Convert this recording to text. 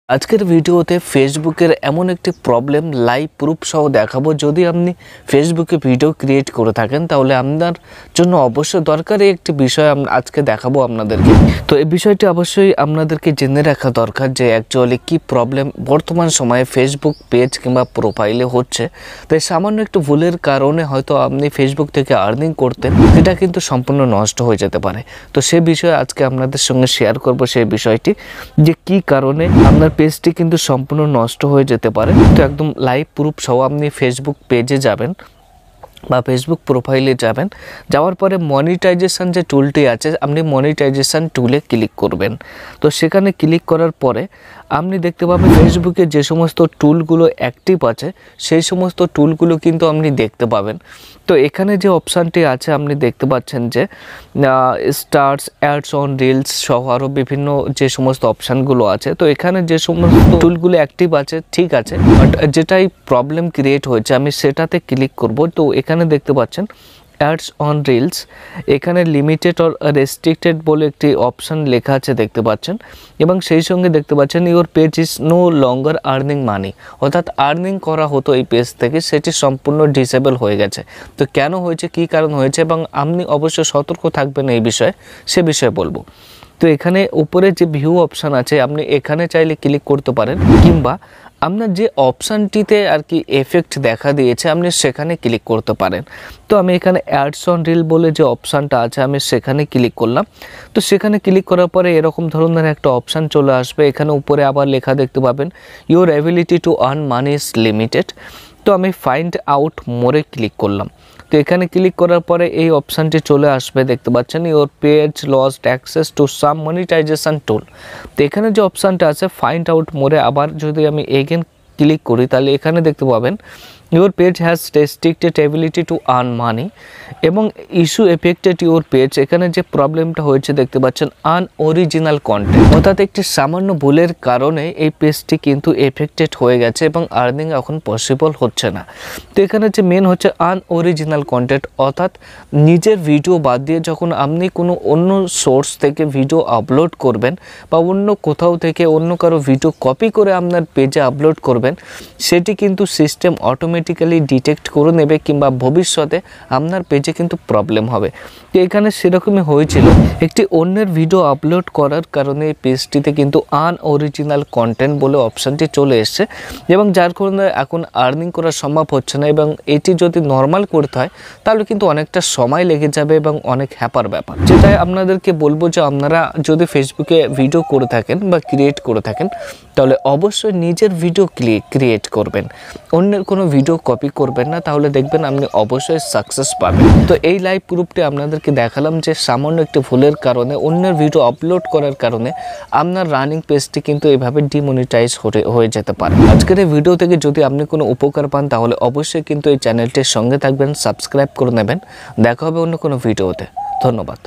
আজকের ভিডিওতে ফেসবুকের এমন একটি প্রবলেম লাইভ প্রুফ সহ দেখাবো। যদি আপনি ফেসবুকে ভিডিও ক্রিয়েট করে থাকেন তাহলে আপনার জন্য অবশ্যই দরকারি একটি বিষয় আজকে দেখাবো আপনাদেরকে। তো এই বিষয়টি অবশ্যই আপনাদেরকে জেনে রাখা দরকার যে অ্যাকচুয়ালি কি প্রবলেম বর্তমান সময়ে ফেসবুক পেজ কিংবা প্রোফাইলে হচ্ছে। তাই সামান্য একটু ভুলের কারণে হয়তো আপনি ফেসবুক থেকে আর্নিং করতেন, সেটা কিন্তু সম্পূর্ণ নষ্ট হয়ে যেতে পারে। তো সে বিষয়ে আজকে আপনাদের সঙ্গে শেয়ার করব সেই বিষয়টি, যে কি কারণে আপনার পেজটি কিন্তু সম্পূর্ণ নষ্ট হয়ে যেতে পারে। তো একদম লাইভ প্রুফ সহ আপনি ফেসবুক পেজে যাবেন বা ফেসবুক প্রোফাইলে যাবেন, যাওয়ার পরে মনিটাইজেশন যে টুলটি আছে আপনি মনিটাইজেশন টুলে ক্লিক করবেন। তো সেখানে ক্লিক করার পরে আপনি দেখতে পাবেন ফেসবুকে যে সমস্ত টুলগুলো অ্যাক্টিভ আছে সেই সমস্ত টুলগুলো কিন্তু আপনি দেখতে পাবেন। তো এখানে যে অপশানটি আছে আপনি দেখতে পাচ্ছেন যে স্টার্স, অ্যাডস অন রিলস সহ আরও বিভিন্ন যে সমস্ত অপশানগুলো আছে। তো এখানে যে সমস্ত টুলগুলো অ্যাক্টিভ আছে ঠিক আছে, বাট যেটাই প্রবলেম ক্রিয়েট হয়েছে আমি সেটাতে ক্লিক করব। তো এখানে দেখতে পাচ্ছেন অ্যাডস অন রিলস, এখানে লিমিটেড অর রেস্ট্রিক্টেড বলে একটি অপশান লেখা আছে দেখতে পাচ্ছেন, এবং সেই সঙ্গে দেখতে পাচ্ছেন your page is no longer earning money, অর্থাৎ আর্নিং করা হতো এই পেজ থেকে সেটি সম্পূর্ণ ডিসেবল হয়ে গেছে। তো কেন হয়েছে, কী কারণ হয়েছে, এবং আপনি অবশ্যই সতর্ক থাকবেন এই বিষয়ে, সে বিষয়ে বলবো। তো এখানে উপরে যে ভিউ অপশান আছে আপনি এখানে চাইলে ক্লিক করতে পারেন, কিংবা আপনার যে অপশানটিতে আর কি এফেক্ট দেখা দিয়েছে আপনি সেখানে ক্লিক করতে পারেন। তো আমি এখানে অ্যাডস অন রিল বলে যে অপশানটা আছে আমি সেখানে ক্লিক করলাম। তো সেখানে ক্লিক করার পরে এরকম ধরনের একটা অপশান চলে আসবে। এখানে উপরে আবার লেখা দেখতে পাবেন your ability to earn money is limited. তো আমি ফাইন্ড আউট মোরে ক্লিক করলাম। তো এখানে ক্লিক করার পরে এই অপশানটি চলে আসবে দেখতে পাচ্ছেন your page lost access to some monetization tool. তো এখানে যে অপশানটা আছে ফাইন্ড আউট মোরে, আবার যদি আমি এগেন ক্লিক করি তাহলে এখানে দেখতে পাবেন your page has restricted ability to earn money এবং ইস্যু এফেক্টেড ইউর পেজ। এখানে যে প্রবলেমটা হয়েছে দেখতে পাচ্ছেন আনঅরিজিনাল কন্টেন্ট, অর্থাৎ একটি সামান্য ভুলের কারণে এই পেজটি কিন্তু এফেক্টেড হয়ে গেছে এবং আর্নিং এখন পসিবল হচ্ছে না। তো এখানে যে মেন হচ্ছে আনঅরিজিনাল কন্টেন্ট, অর্থাৎ নিজের ভিডিও বাদ দিয়ে যখন আপনি কোনো অন্য সোর্স থেকে ভিডিও আপলোড করবেন বা অন্য কোথাও থেকে অন্য কারো ভিডিও কপি করে আপনার পেজে আপলোড করবেন, সেটি কিন্তু সিস্টেম অটোমেটিক্যালি ডিটেক্ট করে নেবে, কিংবা ভবিষ্যতে আপনার পেজে কিন্তু প্রবলেম হবে। তো এখানে সেরকমই হয়েছিল, একটি অন্যের ভিডিও আপলোড করার কারণে এই পেজটিতে কিন্তু আনঅরিজিনাল কন্টেন্ট বলে অপশানটি চলে এসছে, এবং যার কারণে এখন আর্নিং করা সম্ভব হচ্ছে না। এবং এটি যদি নর্মাল করতে হয় তাহলে কিন্তু অনেকটা সময় লেগে যাবে এবং অনেক হ্যাপার ব্যাপার। যেটাই আপনাদেরকে বলবো যে আপনারা যদি ফেসবুকে ভিডিও করে থাকেন বা ক্রিয়েট করে থাকেন তাহলে অবশ্যই নিজের ভিডিও ক্রিয়েট করবেন, অন্যের কোনো ভিডিও কপি করবেন না, তাহলে দেখবেন আপনি অবশ্যই সাকসেস পাবেন। তো এই লাইভ প্রুফটি আপনাদেরকে দেখালাম যে সামান্য একটি ভুলের কারণে অন্যের ভিডিও আপলোড করার কারণে আপনার রানিং পেজটি কিন্তু এভাবে ডিমনিটাইজ হয়ে যেতে পারে। আজকের এই ভিডিও থেকে যদি আপনি কোনো উপকার পান তাহলে অবশ্যই কিন্তু এই চ্যানেলটির সঙ্গে থাকবেন, সাবস্ক্রাইব করে নেবেন। দেখা হবে অন্য কোনো ভিডিওতে। ধন্যবাদ।